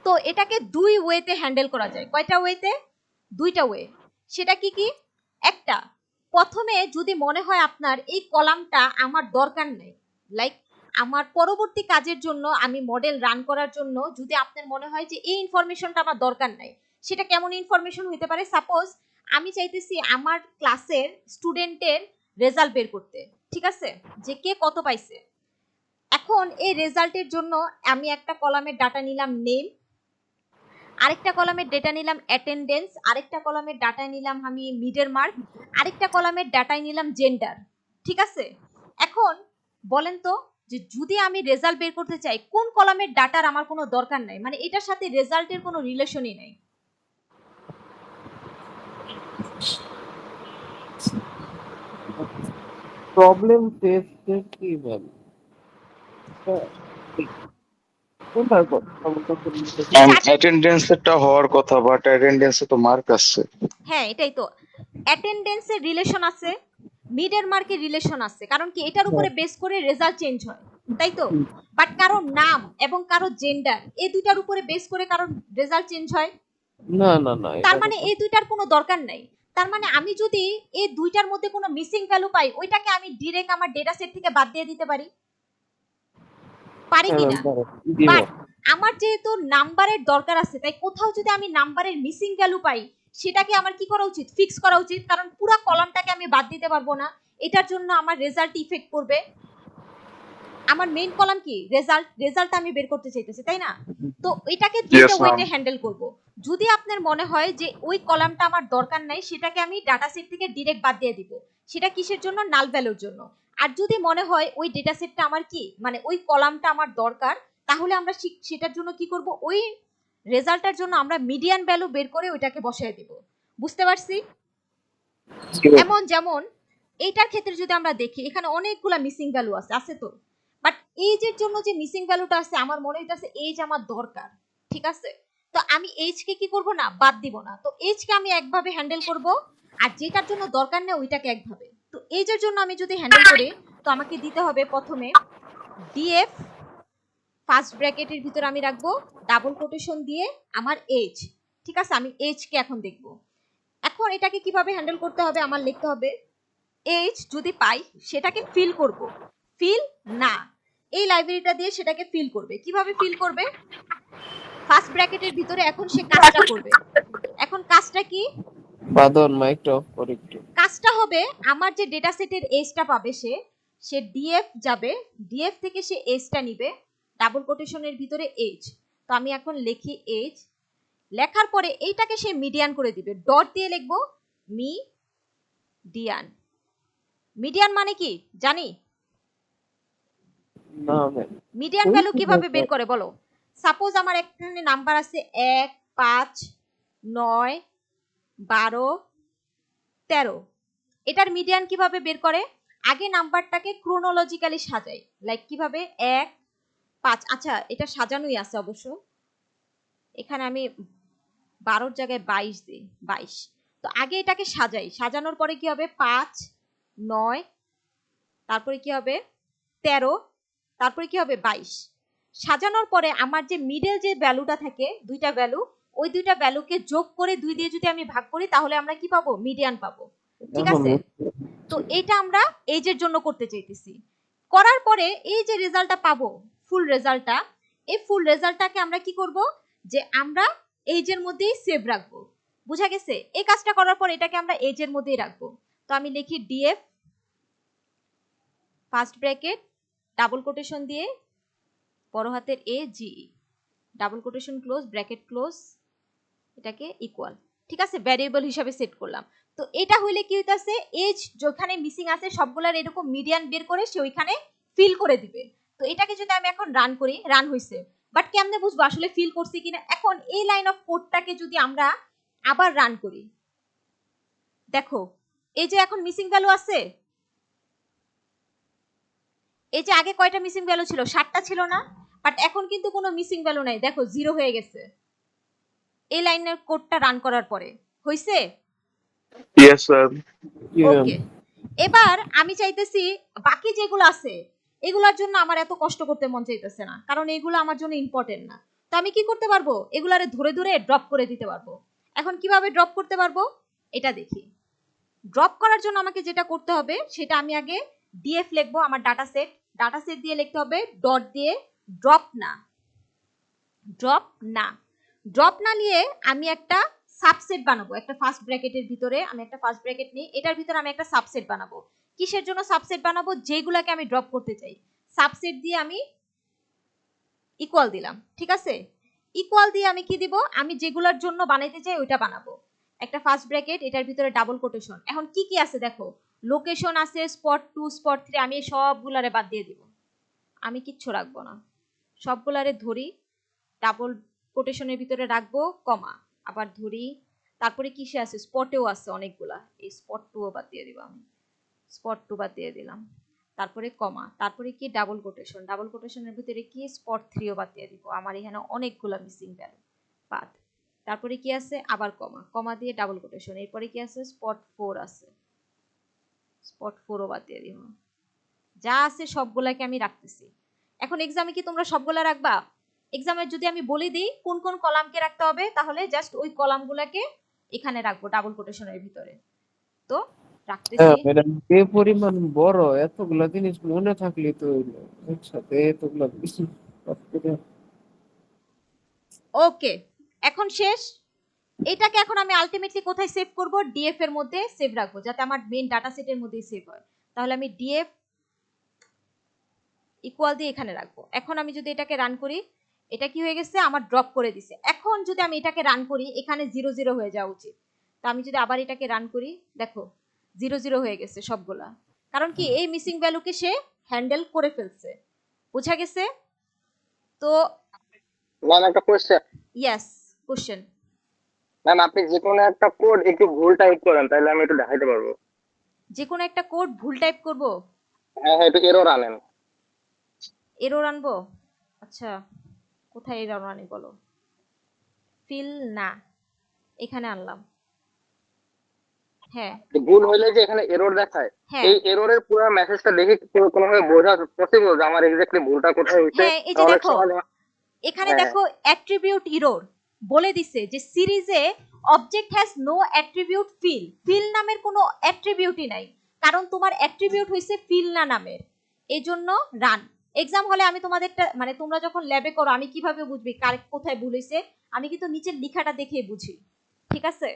তো এটাকে দুই ওয়েতে হ্যান্ডেল করা যায়। কয়টা ওয়েতে? দুইটা ওয়ে। সেটা কি কি? একটা, প্রথমে যদি মনে হয় আপনার এই কলামটা আমার দরকার নেই, লাইক আমার পরবর্তী কাজের জন্য আমি মডেল রান করার জন্য যদি আপনার মনে হয় যে এই ইনফরমেশনটা আমার দরকার নাই, সেটা কেমন ইনফরমেশন হইতে পারে? সাপোজ আমি চাইতেছি আমার ক্লাসের স্টুডেন্টের রেজাল্ট বের করতে, ঠিক আছে, যে কে কত পাইছে। এখন এই রেজাল্টের জন্য আমি একটা কলামের ডাটা নিলাম নেম, আরেকটা কলামের ডেটা নিলাম অ্যাটেন্ডেন্স, আরেকটা কলামের ডাটা নিলাম আমি মিডের মার্ক, আরেকটা কলামের ডাটাই নিলাম জেন্ডার, ঠিক আছে। এখন বলেন তো যে যদি আমি রেজাল্ট বের করতে চাই কোন কলামের ডাটার আমার কোনো দরকার নাই, মানে এটার সাথে রেজাল্টের কোনো রিলেশনই নাই। প্রবলেম ফেস কিভাবে কোনটার কথা বলতে? অ্যাটেন্ডেন্সেরটা হওয়ার কথা, বাট অ্যাটেন্ডেন্সে তো মার্ক আসছে। হ্যাঁ এটাই তো, অ্যাটেন্ডেন্সের রিলেশন আছে, মিডের মার্কের রিলেশন আছে, কারণ কি এটার উপরে বেস করে রেজাল্ট চেঞ্জ হয়, তাই তো। বাট কারো নাম এবং কারো জেন্ডার এই দুইটার উপরে বেস করে কারো রেজাল্ট চেঞ্জ হয়। না না না, তার এটা মানে এই দুইটার কোনো দরকার নাই। তার মানে আমি যদি এই দুইটার মধ্যে কোনো মিসিং ভ্যালু পাই ওইটাকে আমি ডিরেক্ট আমার ডেটা সেট থেকে বাদ দিয়ে দিতে পারি, পারি হ্যাঁ কিনা? ম্যাম দিব। বাট আমার যেহেতু নাম্বারের দরকার আছে, তাই কোথাও যদি আমি নাম্বারের মিসিং ভ্যালু পাই সেটাকে আমার কি করা উচিত, ফিক্স করা উচিত, কারণ পুরো কলামটাকে আমি বাদ দিতে পারবো না, এটার জন্য আমার রেজাল্ট ইফেক্ট করবে। আমার মেইন কলাম কি রেজাল্ট, রেজাল্ট আমি বের করতে চাইতেছি, তাই না? তো এটাকে দুইটা Yes, ওয়েতে ma'am. হ্যান্ডেল করব। যদি আপনার মনে হয় যে ওই কলামটা আমার দরকার নাই সেটাকে আমি ডাটা সেট থেকে ডিরেক্ট বাদ দিয়ে দিব, সেটা কিসের জন্য, নাল ভ্যালুর জন্য। আর যদি মনে হয় ওই ডেটা সেটটা আমার কি মানে ওই কলামটা আমার দরকার, তাহলে আমরা সেটার জন্য কি করব, ওই রেজাল্টের জন্য আমরা মিডিয়ান ভ্যালু বের করে ওইটাকে বসায় দিব। বুঝতে পারছি? এমন যেমন এইটার ক্ষেত্রে যদি আমরা দেখি এখানে অনেকগুলা মিসিং ভ্যালু আছে তো, বাট এইজের জন্য যে মিসিং ভ্যালুটা আছে আমার মনে হইতাছে এইজ আমার দরকার, ঠিক আছে? তো আমি এইজ কে কি করব না, বাদ দিব না। তো এইজ কে আমি একভাবে হ্যান্ডেল করব, আর যেটার জন্য দরকার নেই ওইটাকে একভাবে। তো এইজের জন্য আমি যদি হ্যান্ডেল করি তো আমাকে দিতে হবে প্রথমে ডিএফ, ফার্স্ট ব্র্যাকেটের ভিতরে আমি রাখবো ডাবল কোটেশন দিয়ে আমার এজ, ঠিক আছে? আমি এজ কে এখন দেখব। এখন এটাকে কিভাবে হ্যান্ডেল করতে হবে, আমার লিখতে হবে এজ যদি পাই সেটাকে ফিল করব, ফিল না, এই লাইব্রেরিটা দিয়ে সেটাকে ফিল করবে। কিভাবে ফিল করবে? ফার্স্ট ব্র্যাকেটের ভিতরে এখন সে কাজটা করবে। এখন কাজটা কি? বাদন মাইকটা অফ করে একটু। কাজটা হবে আমার যে ডেটা সেটের এজটা পাবে সে ডিএফ যাবে, ডিএফ থেকে সে এজটা নিবে, ডাবল কোটেশনের ভিতরে এজ। তো আমি এখন লিখি এজ, লেখার পরে এইটাকে সে মিডিয়ান করে দিবে, ডট দিয়ে লিখবো মিডিয়ান। মিডিয়ান মানে কি জানি? না ম্যাম, মিডিয়ান ভ্যালু কিভাবে বের করে বলো? সাপোজ আমার এখানে নাম্বার আছে 1, 5, 9, 12, 13। এটার মিডিয়ান কিভাবে বের করে? আগে নাম্বারটাকে ক্রোনোলজিক্যালি সাজাই, লাইক কিভাবে 1, 5, আচ্ছা এটা সাজানোই আছে অবশ্য, এখানে আমি 12 জায়গায় 22 দিই, 22। তো আগে এটাকে সাজাই, সাজানোর পরে কি হবে 5, 9, তারপরে কি হবে 13, তারপরে কি হবে 22। সাজানোর পরে আমার যে মিডল যে ভ্যালুটা থাকে, দুইটা ভ্যালু, ওই দুইটা ভ্যালুকে যোগ করে 2 দিয়ে যদি আমি ভাগ করি তাহলে আমরা কি পাবো? মিডিয়ান পাবো, ঠিক এখন আছে? তো এটা আমরা এজের জন্য করতে চাইতেছি। করার পরে এই যে রেজাল্টটা পাবো, ফুল রেজাল্টটা, এই ফুল রেজাল্টটাকে আমরা কি করব, যে আমরা এজের মধ্যেই সেভ রাখবো। বুঝা গেছে? এই কাজটা করার পর এটাকে আমরা এজের মধ্যেই রাখবো। তো আমি লিখি DF, first bracket, double quotation দিয়ে বড় হাতের A G, double quotation close, bracket close, এটাকে ইকুয়াল, ঠিক আছে? ভ্যারিয়েবল হিসাবে সেট করলাম। তো এটা হইলে কি হইতাছে, এজ যেখানে মিসিং আছে সবগুলার এরকম মিডিয়ান বের করে সে ওইখানে ফিল করে দিবে। তো এটাকে যদি আমি এখন রান করি, রান হইছে, বাট কেমনে বুঝবো আসলে ফিল করছি কিনা? এখন এই লাইন অফ কোডটাকে যদি আমরা আবার রান করি, দেখো এই যে এখন মিসিং ভ্যালু আছে, এই যে আগে কয়টা মিসিং ভ্যালু ছিল? 7টা ছিল না? বাট এখন কিন্তু কোনো মিসিং ভ্যালু নাই, দেখো 0 হয়ে গেছে এই লাইনের কোডটা রান করার পরে। হইছে? Yes ma'am. ওকে, এবার আমি চাইতেছি বাকি যেগুলো আছে এগুলোর জন্য আমার এত কষ্ট করতে মন চাইতেছে না, কারণ এগুলো আমার জন্য ইম্পর্টেন্ট না। তো আমি কি করতে পারবো? এগুলারে ধরে ধরে ড্রপ করে দিতে পারবো। এখন কিভাবে ড্রপ করতে পারবো এটা দেখি। ড্রপ করার জন্য আমাকে যেটা করতে হবে সেটা আমি আগে ডিএফ লিখবো, আমার ডাটা সেট দিয়ে লিখতে হবে ডট দিয়ে ড্রপ না, ড্রপ না, ড্রপ না নিয়ে আমি একটা সাবসেট বানাবো। একটা ফার্স্ট ব্র্যাকেটের ভিতরে আমি একটা ফার্স্ট ব্র্যাকেট নিই, এটার ভিতরে আমি একটা সাবসেট বানাবো। কিসের জন্য সাবসেট বানাবো? যেগুলোকে আমি ড্রপ করতে চাই। সাবসেট দিয়ে আমি ইকুয়াল দিলাম, ঠিক আছে? ইকুয়াল দিয়ে আমি কি দিব? আমি যেগুলোর জন্য বানাইতে চাই ওইটা বানাবো। একটা ফার্স্ট ব্র্যাকেট, এটার ভিতরে ডাবল কোটেশন। এখন কি কি আছে দেখো, লোকেশন আছে, স্পট 2, স্পট 3, আমি সবগুলারে বাদ দিয়ে দিব, আমি কিচ্ছু রাখবো না, সবগুলারে ধরি, ডাবল কোটেশনের ভিতরে রাখবো, কমা, আবার ধরি, তারপরে কিসে আছে? স্পটেও আছে অনেকগুলা, এই স্পট 2ও বাদ দিয়ে দিব, আমি স্পট 2 বাদ দিয়ে দিলাম, তারপরে কমা, তারপরে কি ডাবল কোটেশন, ডাবল কোটেশনের ভিতরে কি? স্পট 3ও বাদ দিয়ে দিব, আমার এখানে অনেকগুলা মিসিং ভ্যালু বাদ। তারপরে কি আছে? আবার কমা, কমা দিয়ে ডাবল কোটেশন, এরপরে কি আছে? স্পট 4 আছে, স্পট 4ও বাদ দিয়ে দিব। যা আছে সবগুলাকে আমি রাখতেছি। এখন এক্সামে কি তোমরা সবগুলা রাখবা? এক্সামে যদি আমি বলে দিই কোন কোন কলামকে রাখতে হবে, তাহলে জাস্ট ওই কলামগুলোকে এখানে রাখবো ডাবল কোটেশনের ভিতরে। তো রাখতেছি। এটা যে পরিমাণ বড়, এতগুলা জিনিস মনে থাকলে তো হইলো। একসাথে এতগুলা কিছু ওকে, এখন শেষ। এটাকে এখন আমি আলটিমেটলি কোথায় সেভ করব? ডিএফ এর মধ্যে সেভ রাখবো, যাতে আমার মেইন ডাটা সেটের মধ্যেই সেভ হয়। তাহলে আমি ডিএফ ইকুয়াল দিয়ে এখানে রাখবো। এখন আমি যদি এটাকে রান করি, এটা কি হয়ে গেছে? আমার ড্রপ করে দিছে। এখন যদি আমি এটাকে রান করি, এখানে 0 0 হয়ে যাওয়া উচিত। তো আমি যদি আবার এটাকে রান করি, দেখো 0 0 হয়ে গেছে সবগুলা, কারণ কি এই মিসিং ভ্যালুকে সে হ্যান্ডেল করে ফেলছে। বুঝা গেছে? তো ম্যাম একটা কোয়েশ্চেন। Yes, question. ম্যাম আপনি যে কোনো একটা কোড একটু ভুল টাইপ করেন তাহলে আমি একটু দেখাইতে পারবো। যে কোনো একটা কোড ভুল টাইপ করব, হ্যাঁ হ্যাঁ, একটু এরর আনেন। এরর আনবো? আচ্ছা, কোথায় এরর আনি বলো? ফিল না, এখানে আনলাম। হ্যাঁ যে ভুল হইলে যে এখানে এরর দেখায়, হ্যাঁ এই এররের পুরো মেসেজটা দেখে কি কোনোভাবে বোঝা পসিবল যে আমার এক্স্যাক্টলি ভুলটা কোথায় হয়েছে? হ্যাঁ, এই যে অনেক দেখো, সময় এখানে হ্যাঁ দেখো অ্যাট্রিবিউট এরর বলে দিছে যে সিরিজে object has no attribute fill. Fill নামের কোনো অ্যাট্রিবিউটই নাই, কারণ তোমার অ্যাট্রিবিউট হইছে ফিল না নামের। এই জন্য রান। এক্সাম হলে আমি তোমাদেরটা মানে তোমরা যখন ল্যাবে করো আমি কিভাবে বুঝবি কার কোথায় ভুল হইছে? আমি কিন্তু নিচের লেখাটা দেখে বুঝি। ঠিক আছে?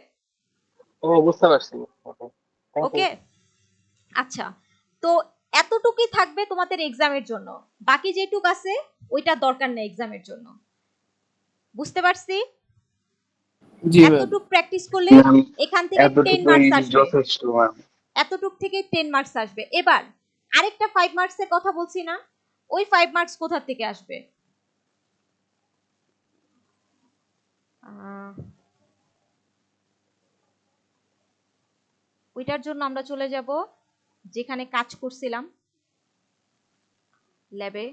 ও বুঝতে পারছি। Thank you. ওকে, আচ্ছা। তো এতটুকুই থাকবে তোমাদের এক্সামের জন্য, বাকি যেটুক আছে ওইটা দরকার নেই এক্সামের জন্য। বুঝতে পারছি? জি ম্যাম। এতটুক প্র্যাকটিস করলে ম্যাম এখান থেকে 10 এতটুকুই মার্কস আসবে। যথেষ্ট ম্যাম। এতটুক থেকে 10 মার্কস আসবে। এবার আরেকটা 5 মার্কসের কথা বলছি না, ওই 5 মার্কস কোথা থেকে আসবে? আহ, ওইটার জন্য আমরা চলে যাব যেখানে কাজ করছিলাম, ল্যাবে।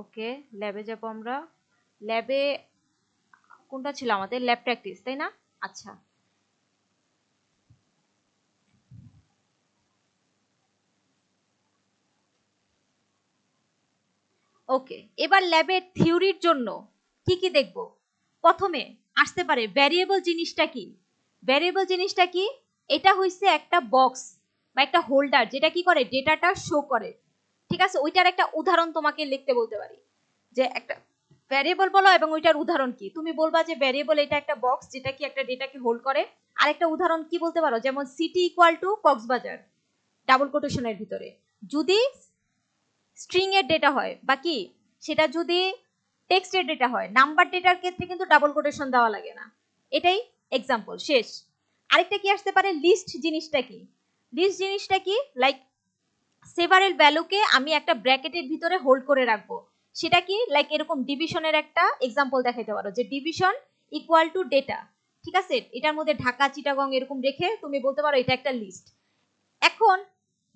ওকে, ল্যাবে যাব আমরা। ল্যাবে কোনটা ছিল আমাদের? ল্যাব প্র্যাকটিস, তাই না? আচ্ছা, ওকে। এবার ল্যাবের থিওরির জন্য কি কি দেখব? প্রথমে আসতে পারে ভ্যারিয়েবল জিনিসটা কি? ভ্যারিয়েবল জিনিসটা কি? এটা হইছে একটা বক্স বা একটা হোল্ডার যেটা কি করে, ডেটাটা শো করে। ঠিক আছে, ওইটার একটা উদাহরণ তোমাকে লিখতে বলতে পারি যে একটা ভ্যারিয়েবল বলো এবং ওইটার উদাহরণ কি। তুমি বলবা যে ভ্যারিয়েবল এটা একটা বক্স যেটা কি একটা ডেটাকে হোল্ড করে। আরেকটা উদাহরণ কি বলতে পারো, যেমন city equal to Cox's Bazar, double কোটেশনের ভিতরে। যদি স্ট্রিং এর ডেটা হয় বা কি, সেটা যদি টেক্সটের ডেটা হয়, নাম্বার ডেটার ক্ষেত্রে কিন্তু ডাবল কোটেশন দেওয়া লাগে না। এটাই এক্সাম্পল, শেষ। আরেকটা কি আসতে পারে, লিস্ট জিনিসটা কি? লিস্ট জিনিসটা কি, লাইক সেভারেল ভ্যালুকে আমি একটা ব্র্যাকেটের ভিতরে হোল্ড করে রাখবো, সেটা কি? লাইক এরকম ডিভিশনের একটা এক্সাম্পল দেখাইতে পারো যে ডিভিশন ইকুয়াল টু ডেটা। ঠিক আছে, এটার মধ্যে ঢাকা চিটাগং এরকম রেখে তুমি বলতে পারো এটা একটা লিস্ট। এখন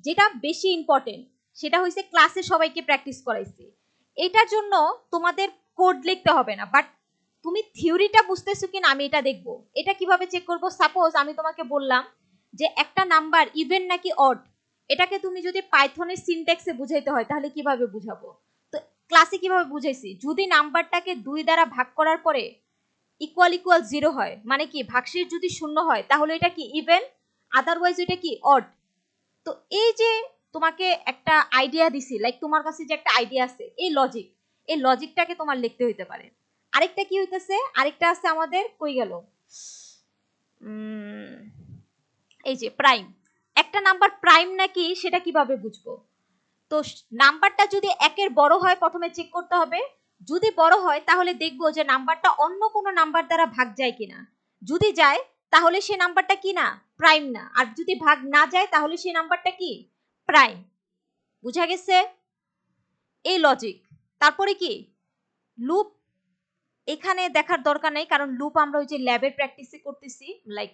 যেটা বেশি ইম্পর্টেন্ট সেটা হইছে ক্লাসে সবাইকে প্র্যাকটিস করাইছি। এটার জন্য তোমাদের কোড লিখতে হবে না, বাট তুমি থিওরিটা বুঝতেছো কিনা আমি এটা দেখবো। এটা কিভাবে চেক করব? সাপোজ আমি তোমাকে বললাম যে একটা নাম্বার ইভেন নাকি অড, এটাকে তুমি যদি পাইথনের সিনট্যাক্সে বুঝাইতে হয় তাহলে কিভাবে বুঝাবো? তো ক্লাসে কিভাবে বুঝাইছি, যদি নাম্বারটাকে 2 দ্বারা ভাগ করার পরে ইকুয়াল ইকুয়াল 0 হয়, মানে কি ভাগশেষ যদি শূন্য হয় তাহলে এটা কি ইভেন, আদারওয়াইজ এটা কি অড। তো এই যে তোমাকে একটা আইডিয়া দিছি, লাইক তোমার কাছে যে একটা আইডিয়া আছে, এই লজিক, এই লজিকটাকে তোমার লিখতে হইতে পারে। আরেকটা কি হইতেছে, আরেকটা আছে আমাদের, কই গেল, এই যে প্রাইম। একটা নাম্বার প্রাইম নাকি সেটা কিভাবে বুঝবো? তো নাম্বারটা যদি একের বড় হয় প্রথমে চেক করতে হবে। যদি বড় হয় তাহলে দেখবো যে নাম্বারটা অন্য কোনো নাম্বার দ্বারা ভাগ যায় কিনা। যদি যায় তাহলে সেই নাম্বারটা কি না, প্রাইম না। আর যদি ভাগ না যায় তাহলে সেই নাম্বারটা কি, প্রাইম। বুঝা গেছে? এই লজিক। তারপরে কি, লুপ এখানে দেখার দরকার নাই, কারণ লুপ আমরা ওই যে ল্যাবের প্র্যাকটিসে করতেছি, লাইক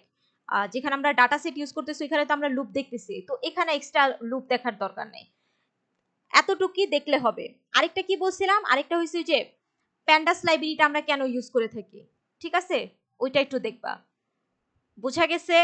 যেখানে আমরা ডাটা সেট ইউজ করতেছি এখানে তো আমরা লুপ দেখতেছি, তো এখানে এক্সট্রা লুপ দেখার দরকার নেই, এতটুকুই দেখলে হবে। আরেকটা কি বলছিলাম, আরেকটা হয়েছে যে প্যান্ডাস লাইব্রেরিটা আমরা কেন ইউজ করে থাকি। ঠিক আছে, ওইটা একটু দেখবা। বুঝা গেছে?